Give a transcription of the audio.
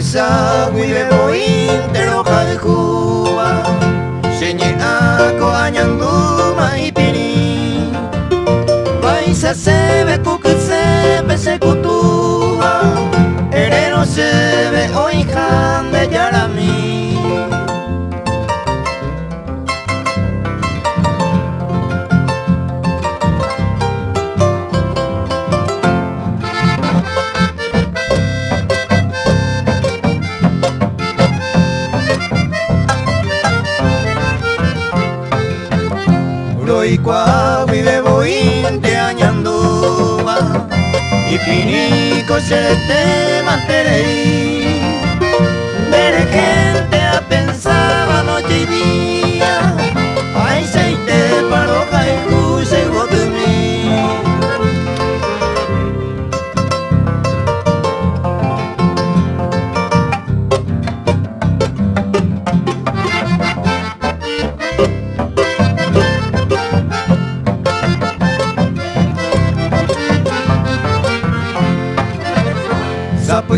sa guibebo intero de Cuba Señe ako anyang lumaipini Baisa sebe kuku sebe se kutua Ereno sebe oihan de yarami Kwa guibebo inte añandua y finico serete manterei Ver gente a pensaba noche y día Ay seite paroja y cuse gotumi Sapı